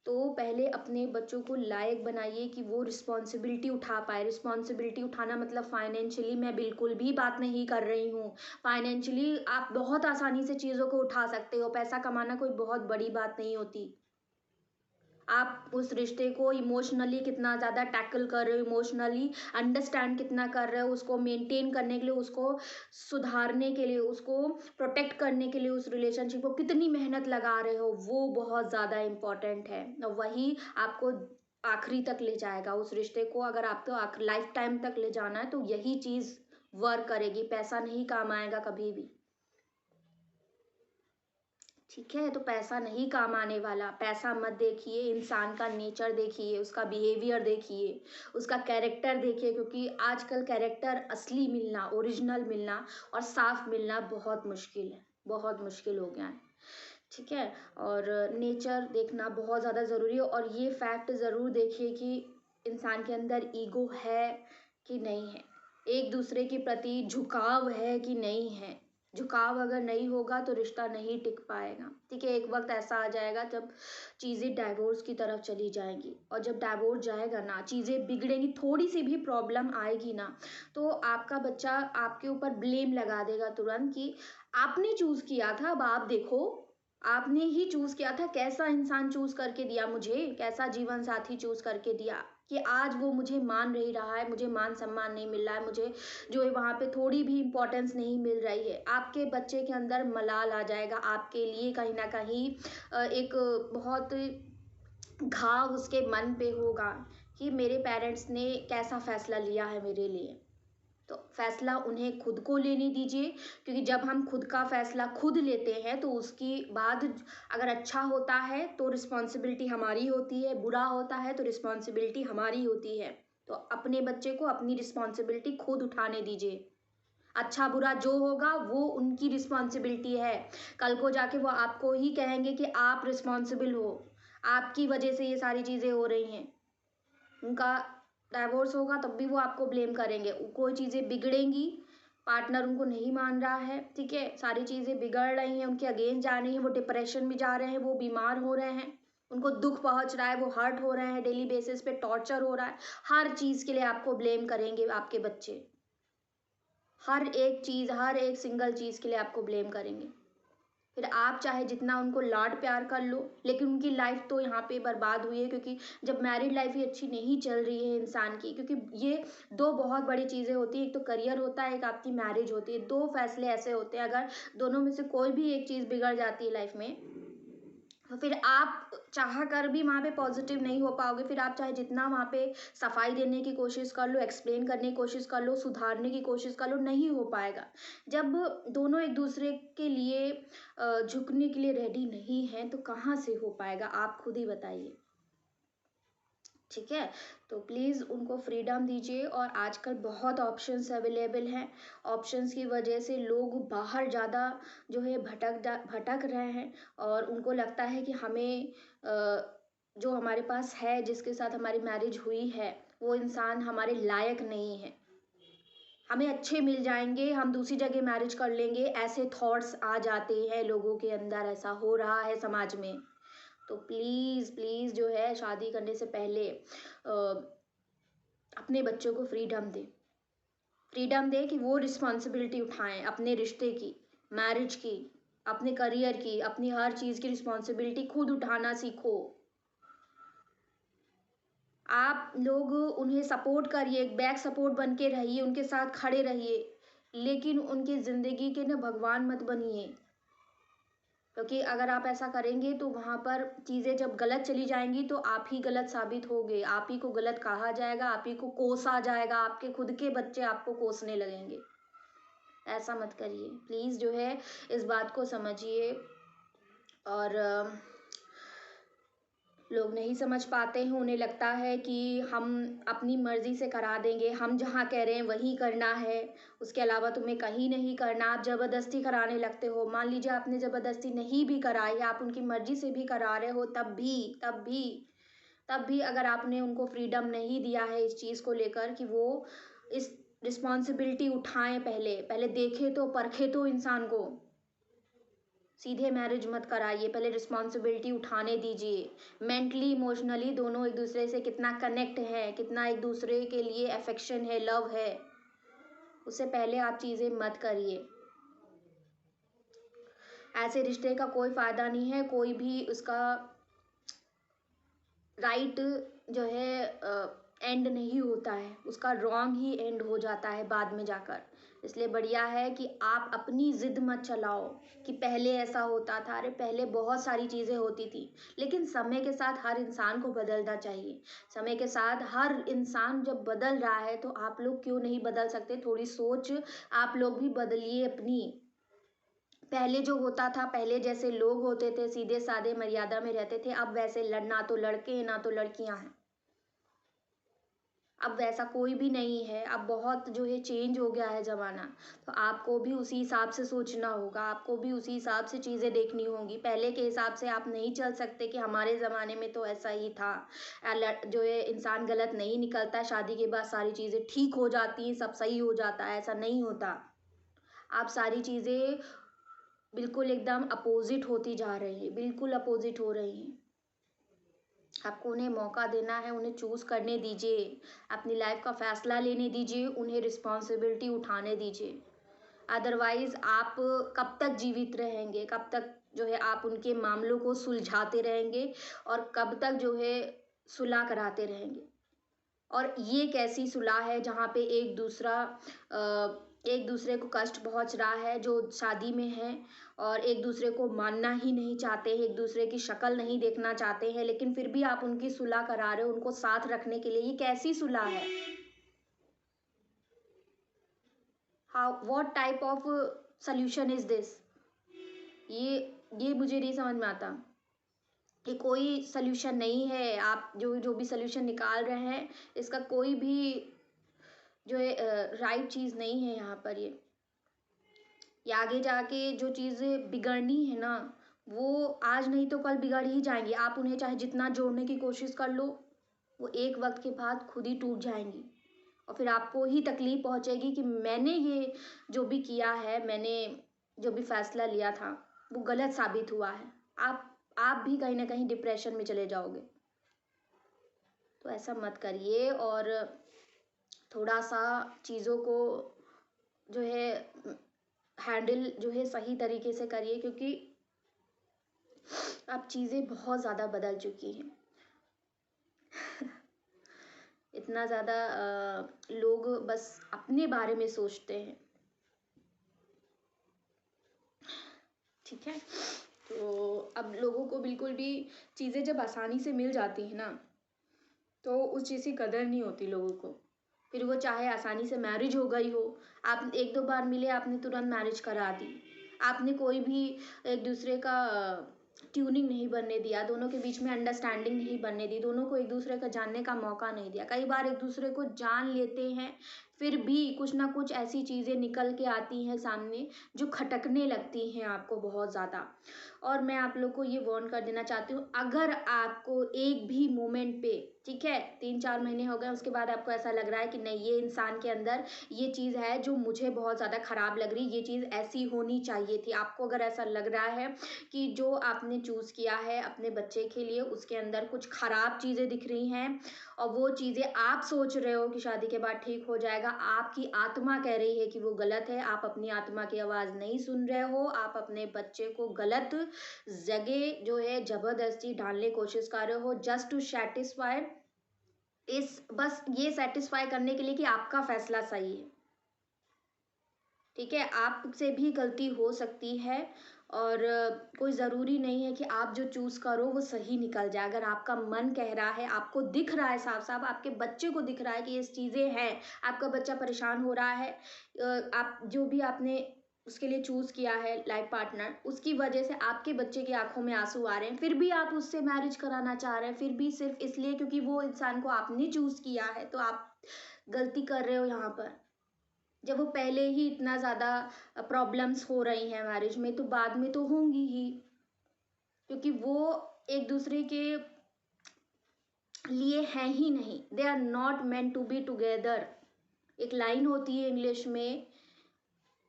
तो पहले अपने बच्चों को लायक बनाइए कि वो रिस्पॉन्सिबिलिटी उठा पाए। रिस्पॉन्सिबिलिटी उठाना मतलब फाइनेंशियली मैं बिल्कुल भी बात नहीं कर रही हूँ। फाइनेंशियली आप बहुत आसानी से चीज़ों को उठा सकते हो, पैसा कमाना कोई बहुत बड़ी बात नहीं होती। आप उस रिश्ते को इमोशनली कितना ज़्यादा टैकल कर रहे हो, इमोशनली अंडरस्टैंड कितना कर रहे हो, उसको मेंटेन करने के लिए, उसको सुधारने के लिए, उसको प्रोटेक्ट करने के लिए उस रिलेशनशिप को कितनी मेहनत लगा रहे हो, वो बहुत ज़्यादा इम्पोर्टेंट है। और वही आपको आखिरी तक ले जाएगा उस रिश्ते को अगर आपको लाइफ टाइम तक ले जाना है तो यही चीज़ वर्क करेगी, पैसा नहीं काम आएगा कभी भी। ठीक है, तो पैसा नहीं काम आने वाला, पैसा मत देखिए, इंसान का नेचर देखिए, उसका बिहेवियर देखिए, उसका कैरेक्टर देखिए क्योंकि आजकल कैरेक्टर असली मिलना, ओरिजिनल मिलना और साफ मिलना बहुत मुश्किल है, बहुत मुश्किल हो गया है। ठीक है? और नेचर देखना बहुत ज़्यादा ज़रूरी है, और ये फैक्ट ज़रूर देखिए कि इंसान के अंदर ईगो है कि नहीं है, एक दूसरे के प्रति झुकाव है कि नहीं है। झुकाव अगर नहीं होगा तो रिश्ता नहीं टिक पाएगा। ठीक है? एक वक्त ऐसा आ जाएगा जब चीज़ें डाइवोर्स की तरफ चली जाएंगी, और जब डाइवोर्स जाएगा ना, चीज़ें बिगड़ेंगी, थोड़ी सी भी प्रॉब्लम आएगी ना, तो आपका बच्चा आपके ऊपर ब्लेम लगा देगा तुरंत कि आपने चूज किया था, अब आप देखो, आपने ही चूज किया था, कैसा इंसान चूज करके दिया मुझे, कैसा जीवन साथी चूज करके दिया कि आज वो मुझे मान नहीं रहा है, मुझे मान सम्मान नहीं मिल रहा है, मुझे जो है वहाँ पे थोड़ी भी इम्पोर्टेंस नहीं मिल रही है। आपके बच्चे के अंदर मलाल आ जाएगा, आपके लिए कहीं ना कहीं एक बहुत घाव उसके मन पे होगा कि मेरे पेरेंट्स ने कैसा फैसला लिया है मेरे लिए। तो फैसला उन्हें खुद को लेने दीजिए, क्योंकि जब हम खुद का फैसला खुद लेते हैं तो उसकी बाद अगर अच्छा होता है तो रिस्पॉन्सिबिलिटी हमारी होती है, बुरा होता है तो रिस्पॉन्सिबिलिटी हमारी होती है। तो अपने बच्चे को अपनी रिस्पॉन्सिबिलिटी खुद उठाने दीजिए। अच्छा बुरा जो होगा वो उनकी रिस्पॉन्सिबिलिटी है। कल को जाके वो आपको ही कहेंगे कि आप रिस्पॉन्सिबल हो, आपकी वजह से ये सारी चीज़ें हो रही हैं। उनका डाइवोर्स होगा तब भी वो आपको ब्लेम करेंगे। कोई चीज़ें बिगड़ेंगी, पार्टनर उनको नहीं मान रहा है, ठीक है, सारी चीज़ें बिगड़ रही हैं, उनके अगेंस्ट जा रही हैं, वो डिप्रेशन में जा रहे हैं, वो बीमार हो रहे हैं, उनको दुख पहुंच रहा है, वो हर्ट हो रहे हैं, डेली बेसिस पे टॉर्चर हो रहा है, हर चीज़ के लिए आपको ब्लेम करेंगे आपके बच्चे। हर एक चीज़, हर एक सिंगल चीज़ के लिए आपको ब्लेम करेंगे। फिर आप चाहे जितना उनको लाड प्यार कर लो, लेकिन उनकी लाइफ तो यहाँ पे बर्बाद हुई है, क्योंकि जब मैरिड लाइफ ही अच्छी नहीं चल रही है इंसान की, क्योंकि ये दो बहुत बड़ी चीज़ें होती हैं, एक तो करियर होता है, एक आपकी मैरिज होती है। दो फैसले ऐसे होते हैं, अगर दोनों में से कोई भी एक चीज़ बिगड़ जाती है लाइफ में, तो फिर आप चाह कर भी वहाँ पे पॉजिटिव नहीं हो पाओगे। फिर आप चाहे जितना वहाँ पे सफाई देने की कोशिश कर लो, एक्सप्लेन करने की कोशिश कर लो, सुधारने की कोशिश कर लो, नहीं हो पाएगा। जब दोनों एक दूसरे के लिए झुकने के लिए रेडी नहीं हैं तो कहाँ से हो पाएगा, आप खुद ही बताइए। ठीक है? तो प्लीज़ उनको फ्रीडम दीजिए, और आजकल बहुत ऑप्शंस अवेलेबल हैं। ऑप्शंस की वजह से लोग बाहर ज़्यादा जो है भटक रहे हैं, और उनको लगता है कि हमें जो हमारे पास है, जिसके साथ हमारी मैरिज हुई है, वो इंसान हमारे लायक नहीं है। हमें अच्छे मिल जाएंगे, हम दूसरी जगह मैरिज कर लेंगे, ऐसे थॉट्स आ जाते हैं लोगों के अंदर, ऐसा हो रहा है समाज में। तो प्लीज़ प्लीज़ जो है शादी करने से पहले अपने बच्चों को फ्रीडम दें। फ्रीडम दें कि वो रिस्पॉन्सिबिलिटी उठाएं अपने रिश्ते की, मैरिज की, अपने करियर की, अपनी हर चीज़ की रिस्पॉन्सिबिलिटी खुद उठाना सीखो। आप लोग उन्हें सपोर्ट करिए, एक बैक सपोर्ट बन के रहिए, उनके साथ खड़े रहिए, लेकिन उनकी ज़िंदगी के ना भगवान मत बनिए। क्योंकि अगर आप ऐसा करेंगे तो वहाँ पर चीज़ें जब गलत चली जाएंगी तो आप ही गलत साबित होगे, आप ही को गलत कहा जाएगा, आप ही को कोसा जाएगा, आपके खुद के बच्चे आपको कोसने लगेंगे। ऐसा मत करिए प्लीज़, जो है इस बात को समझिए। और लोग नहीं समझ पाते हैं, उन्हें लगता है कि हम अपनी मर्ज़ी से करा देंगे, हम जहाँ कह रहे हैं वही करना है, उसके अलावा तुम्हें कहीं नहीं करना। आप ज़बरदस्ती कराने लगते हो। मान लीजिए आपने ज़बरदस्ती नहीं भी कराई, आप उनकी मर्ज़ी से भी करा रहे हो, तब भी अगर आपने उनको फ्रीडम नहीं दिया है इस चीज़ को लेकर कि वो इस रिस्पॉन्सिबिलिटी उठाएं, पहले पहले देखे तो परखे तो इंसान को, सीधे मैरिज मत कराइए, पहले रिस्पॉन्सिबिलिटी उठाने दीजिए। मेंटली इमोशनली दोनों एक दूसरे से कितना कनेक्ट है, कितना एक दूसरे के लिए अफेक्शन है, लव है, उससे पहले आप चीज़ें मत करिए। ऐसे रिश्ते का कोई फ़ायदा नहीं है, कोई भी उसका राइट जो है एंड नहीं होता है, उसका रॉन्ग ही एंड हो जाता है बाद में जाकर। इसलिए बढ़िया है कि आप अपनी ज़िद मत चलाओ कि पहले ऐसा होता था। अरे पहले बहुत सारी चीज़ें होती थी, लेकिन समय के साथ हर इंसान को बदलना चाहिए। समय के साथ हर इंसान जब बदल रहा है तो आप लोग क्यों नहीं बदल सकते? थोड़ी सोच आप लोग भी बदलिए अपनी। पहले जो होता था, पहले जैसे लोग होते थे, सीधे साधे मर्यादा में रहते थे, अब वैसे ना तो लड़के ना तो लड़कियां हैं। अब वैसा कोई भी नहीं है, अब बहुत जो है चेंज हो गया है ज़माना। तो आपको भी उसी हिसाब से सोचना होगा, आपको भी उसी हिसाब से चीज़ें देखनी होंगी। पहले के हिसाब से आप नहीं चल सकते कि हमारे ज़माने में तो ऐसा ही था। जो है इंसान गलत नहीं निकलता, शादी के बाद सारी चीज़ें ठीक हो जाती हैं, सब सही हो जाता है, ऐसा नहीं होता। आप सारी चीज़ें बिल्कुल एकदम अपोज़िट होती जा रही हैं, बिल्कुल अपोज़िट हो रही हैं। आपको उन्हें मौका देना है, उन्हें चूज़ करने दीजिए, अपनी लाइफ का फैसला लेने दीजिए, उन्हें रिस्पॉन्सिबिलिटी उठाने दीजिए। अदरवाइज़ आप कब तक जीवित रहेंगे, कब तक जो है आप उनके मामलों को सुलझाते रहेंगे और कब तक जो है सुलह कराते रहेंगे। और ये कैसी सुलह है जहाँ पे एक दूसरे को कष्ट पहुँच रहा है, जो शादी में है और एक दूसरे को मानना ही नहीं चाहते हैं, एक दूसरे की शक्ल नहीं देखना चाहते हैं, लेकिन फिर भी आप उनकी सुलह करा रहे हो, उनको साथ रखने के लिए। ये कैसी सुलह है? How what type of solution is this? ये मुझे नहीं समझ में आता। ये कोई सॉल्यूशन नहीं है। आप जो जो भी सॉल्यूशन निकाल रहे हैं, इसका कोई भी जो है राइट चीज़ नहीं है यहाँ पर ये आगे जाके जो चीज़ें बिगड़नी है ना, वो आज नहीं तो कल बिगड़ ही जाएंगी। आप उन्हें चाहे जितना जोड़ने की कोशिश कर लो, वो एक वक्त के बाद खुद ही टूट जाएंगी और फिर आपको ही तकलीफ पहुंचेगी कि मैंने ये जो भी किया है, मैंने जो भी फैसला लिया था, वो गलत साबित हुआ है। आप भी कहीं ना कहीं डिप्रेशन में चले जाओगे। तो ऐसा मत करिए और थोड़ा सा चीज़ों को जो है हैंडल जो है सही तरीके से करिए, क्योंकि अब चीज़ें बहुत ज़्यादा बदल चुकी हैं। इतना ज़्यादा लोग बस अपने बारे में सोचते हैं। ठीक है, तो अब लोगों को बिल्कुल भी चीज़ें जब आसानी से मिल जाती हैं ना, तो उस चीज़ की कदर नहीं होती लोगों को। फिर वो चाहे आसानी से मैरिज हो गई हो, आप एक दो बार मिले, आपने तुरंत मैरिज करा दी, आपने कोई भी एक दूसरे का ट्यूनिंग नहीं बनने दिया, दोनों के बीच में अंडरस्टैंडिंग नहीं बनने दी, दोनों को एक दूसरे का जानने का मौका नहीं दिया। कई बार एक दूसरे को जान लेते हैं, फिर भी कुछ ना कुछ ऐसी चीज़ें निकल के आती हैं सामने जो खटकने लगती हैं आपको बहुत ज़्यादा। और मैं आप लोग को ये वार्न कर देना चाहती हूँ, अगर आपको एक भी मोमेंट पे, ठीक है, 3-4 महीने हो गए, उसके बाद आपको ऐसा लग रहा है कि नहीं, ये इंसान के अंदर ये चीज़ है जो मुझे बहुत ज़्यादा ख़राब लग रही, ये चीज़ ऐसी होनी चाहिए थी। आपको अगर ऐसा लग रहा है कि जो आपने चूज़ किया है अपने बच्चे के लिए, उसके अंदर कुछ ख़राब चीज़ें दिख रही हैं और वो चीज़ें आप सोच रहे हो कि शादी के बाद ठीक हो जाएगा, आपकी आत्मा कह रही है कि वो गलत है, आप अपनी आत्मा की आवाज़ नहीं सुन रहे हो, आप अपने बच्चे को गलत जगह जो है ज़बरदस्ती डालने की कोशिश कर रहे हो, जस्ट टू सैटिस्फाई, बस ये सैटिस्फाई करने के लिए कि आपका फैसला सही है। ठीक है, आपसे भी गलती हो सकती है और कोई ज़रूरी नहीं है कि आप जो चूज़ करो वो सही निकल जाए। अगर आपका मन कह रहा है, आपको दिख रहा है साफ-साफ, आपके बच्चे को दिख रहा है कि ये चीज़ें हैं, आपका बच्चा परेशान हो रहा है, आप जो भी आपने उसके लिए चूज़ किया है लाइफ पार्टनर, उसकी वजह से आपके बच्चे की आँखों में आँसू आ रहे हैं, फिर भी आप उससे मैरिज कराना चाह रहे हैं, फिर भी सिर्फ़ इसलिए क्योंकि वो इंसान को आपने चूज़ किया है, तो आप गलती कर रहे हो यहाँ पर। जब वो पहले ही इतना ज़्यादा प्रॉब्लम्स हो रही हैं मैरिज में, तो बाद में तो होंगी ही, क्योंकि वो एक दूसरे के लिए हैं ही नहीं, they are not meant to be together. एक लाइन होती है इंग्लिश में,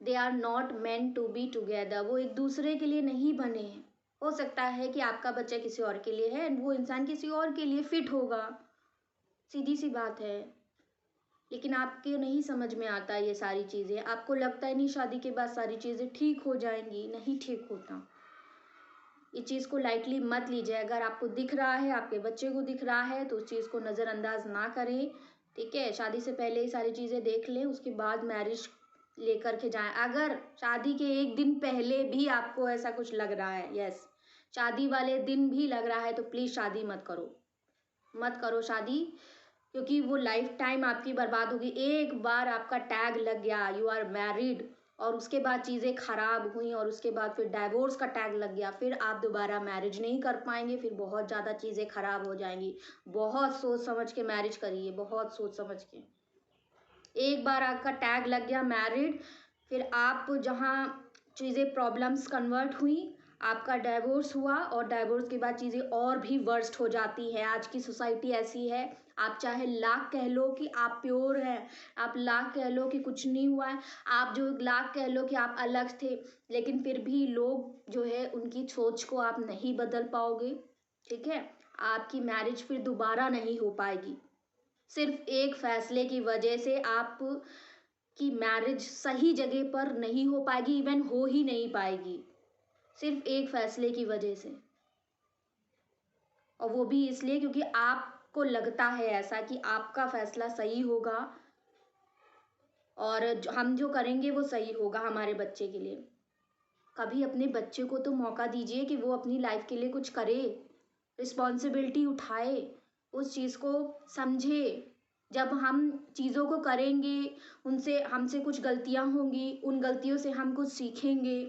they are not meant to be together, वो एक दूसरे के लिए नहीं बने हैं। हो सकता है कि आपका बच्चा किसी और के लिए है एंड वो इंसान किसी और के लिए फिट होगा, सीधी सी बात है। लेकिन आपके नहीं समझ में आता ये सारी चीज़ें, आपको लगता है नहीं शादी के बाद सारी चीज़ें ठीक हो जाएंगी, नहीं ठीक होता। इस चीज़ को लाइटली मत लीजिए। अगर आपको दिख रहा है, आपके बच्चे को दिख रहा है, तो उस चीज़ को नज़रअंदाज ना करें। ठीक है, शादी से पहले ही सारी चीज़ें देख लें, उसके बाद मैरिज लेकर के जाएं। अगर शादी के एक दिन पहले भी आपको ऐसा कुछ लग रहा है, यस, शादी वाले दिन भी लग रहा है, तो प्लीज़ शादी मत करो, मत करो शादी, क्योंकि वो लाइफ टाइम आपकी बर्बाद होगी। एक बार आपका टैग लग गया, यू आर मैरिड, और उसके बाद चीज़ें ख़राब हुई और उसके बाद फिर डाइवोर्स का टैग लग गया, फिर आप दोबारा मैरिज नहीं कर पाएंगे, फिर बहुत ज़्यादा चीज़ें ख़राब हो जाएंगी। बहुत सोच समझ के मैरिज करिए, बहुत सोच समझ के। एक बार आपका टैग लग गया मैरिड, फिर आप जहाँ चीज़ें प्रॉब्लम्स कन्वर्ट हुई, आपका डाइवोर्स हुआ और डाइवोर्स के बाद चीज़ें और भी वर्स्ट हो जाती है। आज की सोसाइटी ऐसी है, आप चाहे लाख कह लो कि आप प्योर हैं, आप लाख कह लो कि कुछ नहीं हुआ है, आप जो लाख कह लो कि आप अलग थे, लेकिन फिर भी लोग जो है उनकी सोच को आप नहीं बदल पाओगे। ठीक है, आपकी मैरिज फिर दोबारा नहीं हो पाएगी। सिर्फ एक फैसले की वजह से आप की मैरिज सही जगह पर नहीं हो पाएगी, इवन हो ही नहीं पाएगी, सिर्फ एक फैसले की वजह से। और वो भी इसलिए क्योंकि आपको लगता है ऐसा कि आपका फैसला सही होगा और हम जो करेंगे वो सही होगा हमारे बच्चे के लिए। कभी अपने बच्चे को तो मौका दीजिए कि वो अपनी लाइफ के लिए कुछ करे, रिस्पॉन्सिबिलिटी उठाए, उस चीज़ को समझे। जब हम चीज़ों को करेंगे, उनसे हमसे कुछ गलतियां होंगी, उन गलतियों से हम कुछ सीखेंगे।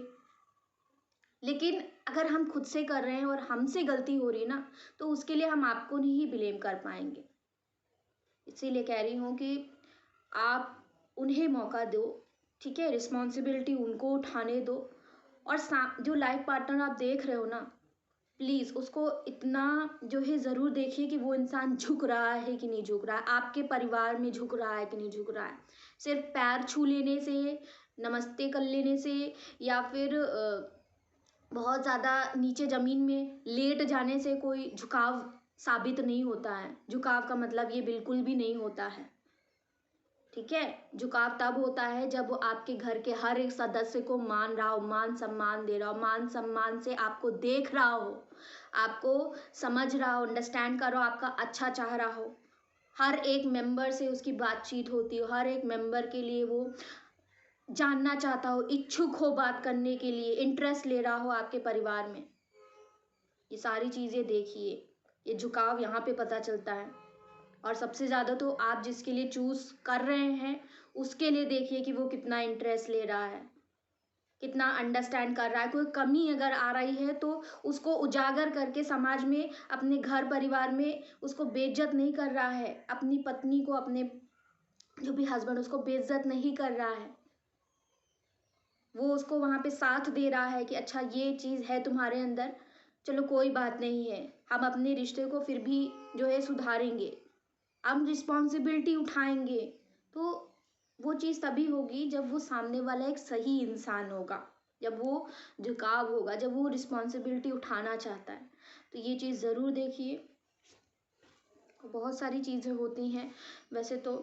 लेकिन अगर हम खुद से कर रहे हैं और हमसे गलती हो रही है ना, तो उसके लिए हम आपको नहीं ब्लेम कर पाएंगे। इसीलिए कह रही हूँ कि आप उन्हें मौका दो, ठीक है, रिस्पॉन्सिबिलिटी उनको उठाने दो। और जो लाइफ पार्टनर आप देख रहे हो ना, प्लीज़ उसको इतना जो है ज़रूर देखिए कि वो इंसान झुक रहा है कि नहीं झुक रहा है, आपके परिवार में झुक रहा है कि नहीं झुक रहा है। सिर्फ पैर छू लेने से, नमस्ते कर लेने से, या फिर बहुत ज़्यादा नीचे ज़मीन में लेट जाने से कोई झुकाव साबित नहीं होता है। झुकाव का मतलब ये बिल्कुल भी नहीं होता है। ठीक है, झुकाव तब होता है जब वो आपके घर के हर एक सदस्य को मान रहा हो, मान सम्मान दे रहा हो, मान सम्मान से आपको देख रहा हो, आपको समझ रहा हो, अंडरस्टैंड कर रहा हो, आपका अच्छा चाह रहा हो। हर एक मेंबर से उसकी बातचीत होती हो, हर एक मेंबर के लिए वो जानना चाहता हो, इच्छुक हो बात करने के लिए, इंटरेस्ट ले रहा हो आपके परिवार में। ये सारी चीज़ें देखिए, ये झुकाव यहाँ पे पता चलता है। और सबसे ज़्यादा तो आप जिसके लिए चूज़ कर रहे हैं, उसके लिए देखिए कि वो कितना इंटरेस्ट ले रहा है, कितना अंडरस्टैंड कर रहा है। कोई कमी अगर आ रही है तो उसको उजागर करके समाज में, अपने घर परिवार में उसको बेइज्जत नहीं कर रहा है, अपनी पत्नी को, अपने जो भी हस्बैंड, उसको बेइज्जत नहीं कर रहा है। वो उसको वहाँ पे साथ दे रहा है कि अच्छा ये चीज़ है तुम्हारे अंदर, चलो कोई बात नहीं है, हम अपने रिश्ते को फिर भी जो है सुधारेंगे, हम रिस्पॉन्सिबिलिटी उठाएंगे। तो वो चीज़ तभी होगी जब वो सामने वाला एक सही इंसान होगा, जब वो झुकाव होगा, जब वो रिस्पॉन्सिबिलिटी उठाना चाहता है। तो ये चीज़ ज़रूर देखिए। बहुत सारी चीज़ें होती हैं वैसे तो।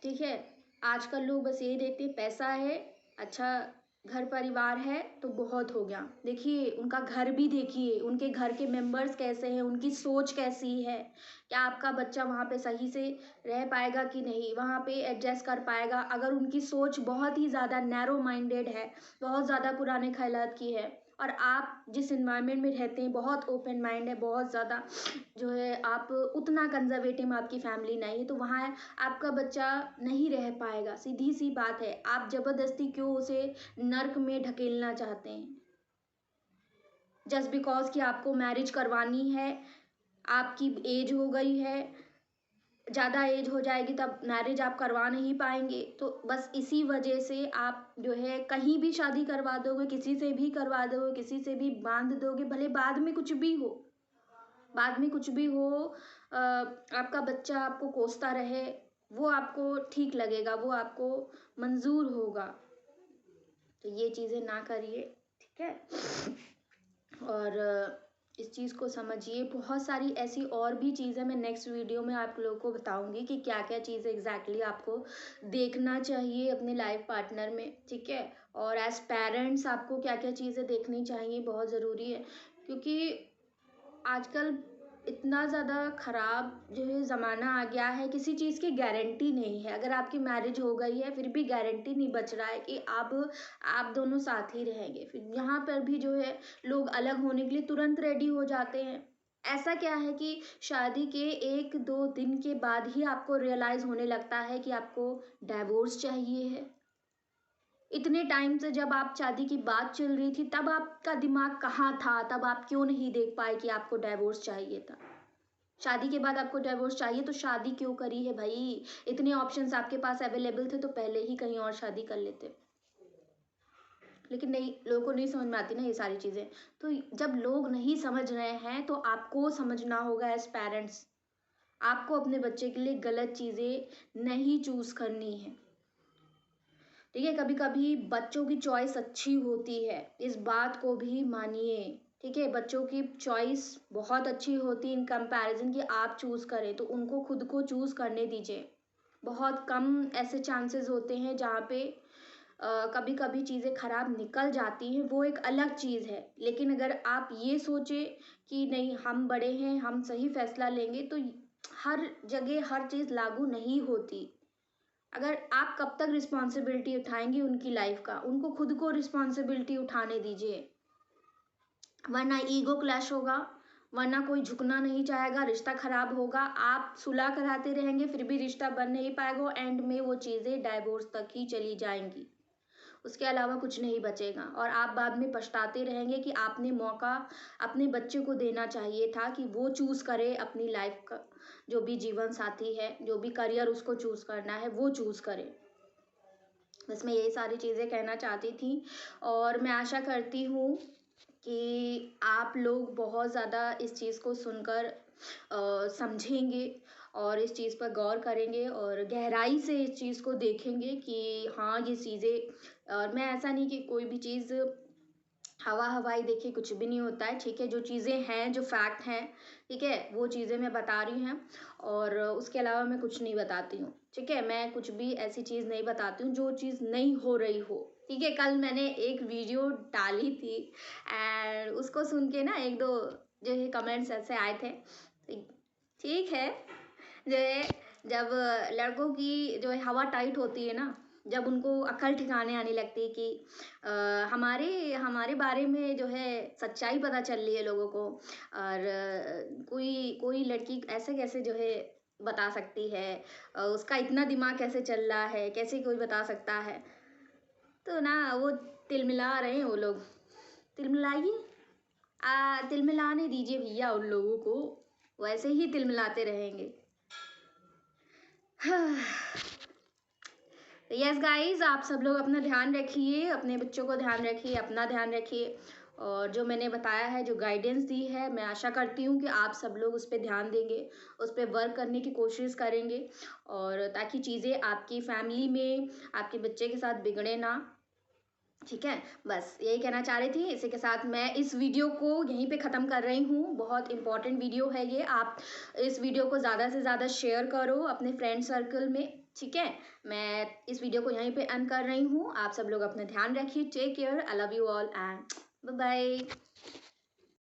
ठीक है, आजकल लोग बस यही देखते हैं, पैसा है, अच्छा घर परिवार है तो बहुत हो गया। देखिए उनका घर भी देखिए, उनके घर के मेंबर्स कैसे हैं, उनकी सोच कैसी है, क्या आपका बच्चा वहाँ पे सही से रह पाएगा कि नहीं, वहाँ पे एडजस्ट कर पाएगा। अगर उनकी सोच बहुत ही ज़्यादा नैरो माइंडेड है, बहुत ज़्यादा पुराने ख्यालात की है, और आप जिस इन्वायरमेंट में रहते हैं बहुत ओपन माइंड है, बहुत ज़्यादा जो है आप उतना कंजर्वेटिव आपकी फैमिली नहीं है, तो वहाँ आपका बच्चा नहीं रह पाएगा। सीधी सी बात है, आप ज़बरदस्ती क्यों उसे नर्क में ढकेलना चाहते हैं? जस्ट बिकॉज कि आपको मैरिज करवानी है, आपकी एज हो गई है, ज़्यादा एज हो जाएगी तब मैरिज आप करवा नहीं पाएंगे, तो बस इसी वजह से आप जो है कहीं भी शादी करवा दोगे, किसी से भी करवा दोगे, किसी से भी बांध दोगे, भले बाद में कुछ भी हो, बाद में कुछ भी हो, आपका बच्चा आपको कोसता रहे, वो आपको ठीक लगेगा, वो आपको मंजूर होगा। तो ये चीज़ें ना करिए, ठीक है। और इस चीज़ को समझिए। बहुत सारी ऐसी और भी चीज़ें मैं नेक्स्ट वीडियो में आप लोगों को बताऊंगी कि क्या क्या चीज़ें एग्जैक्टली आपको देखना चाहिए अपने लाइफ पार्टनर में, ठीक है। और एज पेरेंट्स आपको क्या क्या चीज़ें देखनी चाहिए, बहुत ज़रूरी है, क्योंकि आजकल इतना ज़्यादा ख़राब जो है ज़माना आ गया है, किसी चीज़ की गारंटी नहीं है। अगर आपकी मैरिज हो गई है फिर भी गारंटी नहीं बच रहा है कि अब आप दोनों साथ ही रहेंगे। फिर यहाँ पर भी जो है लोग अलग होने के लिए तुरंत रेडी हो जाते हैं। ऐसा क्या है कि शादी के 1-2 दिन के बाद ही आपको रियलाइज़ होने लगता है कि आपको डाइवोर्स चाहिए है। इतने टाइम से जब आप शादी की बात चल रही थी तब आपका दिमाग कहाँ था? तब आप क्यों नहीं देख पाए कि आपको डिवोर्स चाहिए था? शादी के बाद आपको डिवोर्स चाहिए तो शादी क्यों करी है भाई? इतने ऑप्शंस आपके पास अवेलेबल थे तो पहले ही कहीं और शादी कर लेते। लेकिन नहीं, लोगों को नहीं समझ में आती ना ये सारी चीज़ें। तो जब लोग नहीं समझ रहे हैं तो आपको समझना होगा एज़ पेरेंट्स। आपको अपने बच्चे के लिए गलत चीज़ें नहीं चूज़ करनी है। ठीक है, कभी कभी बच्चों की चॉइस अच्छी होती है, इस बात को भी मानिए। ठीक है, बच्चों की चॉइस बहुत अच्छी होती है इन कंपैरिजन कि आप चूज़ करें, तो उनको खुद को चूज़ करने दीजिए। बहुत कम ऐसे चांसेस होते हैं जहाँ पे कभी कभी चीज़ें खराब निकल जाती हैं, वो एक अलग चीज़ है। लेकिन अगर आप ये सोचे कि नहीं, हम बड़े हैं, हम सही फैसला लेंगे, तो हर जगह हर चीज़ लागू नहीं होती। अगर आप कब तक रिस्पॉन्सिबिलिटी उठाएंगी उनकी लाइफ का, उनको खुद को रिस्पॉन्सिबिलिटी उठाने दीजिए, वरना ईगो क्लैश होगा, वरना कोई झुकना नहीं चाहेगा, रिश्ता खराब होगा। आप सुलह कराते रहेंगे फिर भी रिश्ता बन नहीं पाएगा, एंड में वो चीज़ें डाइवोर्स तक ही चली जाएंगी। उसके अलावा कुछ नहीं बचेगा और आप बाद में पछताते रहेंगे कि आपने मौका अपने बच्चे को देना चाहिए था कि वो चूज़ करे अपनी लाइफ का, जो भी जीवन साथी है, जो भी करियर उसको चूज़ करना है वो चूज़ करे। बस मैं यही सारी चीज़ें कहना चाहती थी और मैं आशा करती हूँ कि आप लोग बहुत ज़्यादा इस चीज़ को सुनकर समझेंगे और इस चीज़ पर गौर करेंगे और गहराई से इस चीज़ को देखेंगे कि हाँ, ये चीज़ें। और मैं ऐसा नहीं कि कोई भी चीज़ हवा हवाई देखिए, कुछ भी नहीं होता है। ठीक है, जो चीज़ें हैं, जो फैक्ट हैं, ठीक है, वो चीज़ें मैं बता रही हूँ और उसके अलावा मैं कुछ नहीं बताती हूँ। ठीक है, मैं कुछ भी ऐसी चीज़ नहीं बताती हूँ जो चीज़ नहीं हो रही हो। ठीक है, कल मैंने एक वीडियो डाली थी एंड उसको सुन के ना एक दो जो है कमेंट्स ऐसे आए थे। ठीक है, जो है जब लड़कों की जो है हवा टाइट होती है ना, जब उनको अक्ल ठिकाने आने लगती है कि हमारे हमारे बारे में जो है सच्चाई पता चल रही है लोगों को, और कोई कोई लड़की ऐसे कैसे जो है बता सकती है, उसका इतना दिमाग कैसे चल रहा है, कैसे कोई बता सकता है। तो ना वो तिलमिला रहे हैं वो लोग। तिलमिलाइए, तिलमिलाने दीजिए भैया उन लोगों को, वैसे ही तिलमिलाते रहेंगे। यस गाइस, आप सब लोग अपना ध्यान रखिए, अपने बच्चों को ध्यान रखिए, अपना ध्यान रखिए। और जो मैंने बताया है, जो गाइडेंस दी है, मैं आशा करती हूँ कि आप सब लोग उस पर ध्यान देंगे, उस पर वर्क करने की कोशिश करेंगे, और ताकि चीज़ें आपकी फैमिली में आपके बच्चे के साथ बिगड़े ना। ठीक है, बस यही कहना चाह रही थी। इसी के साथ मैं इस वीडियो को यहीं पे ख़त्म कर रही हूँ। बहुत इंपॉर्टेंट वीडियो है ये। आप इस वीडियो को ज़्यादा से ज़्यादा शेयर करो अपने फ्रेंड सर्कल में। ठीक है, मैं इस वीडियो को यहीं पे एंड कर रही हूँ। आप सब लोग अपना ध्यान रखिए। Take care, I love you all and bye bye.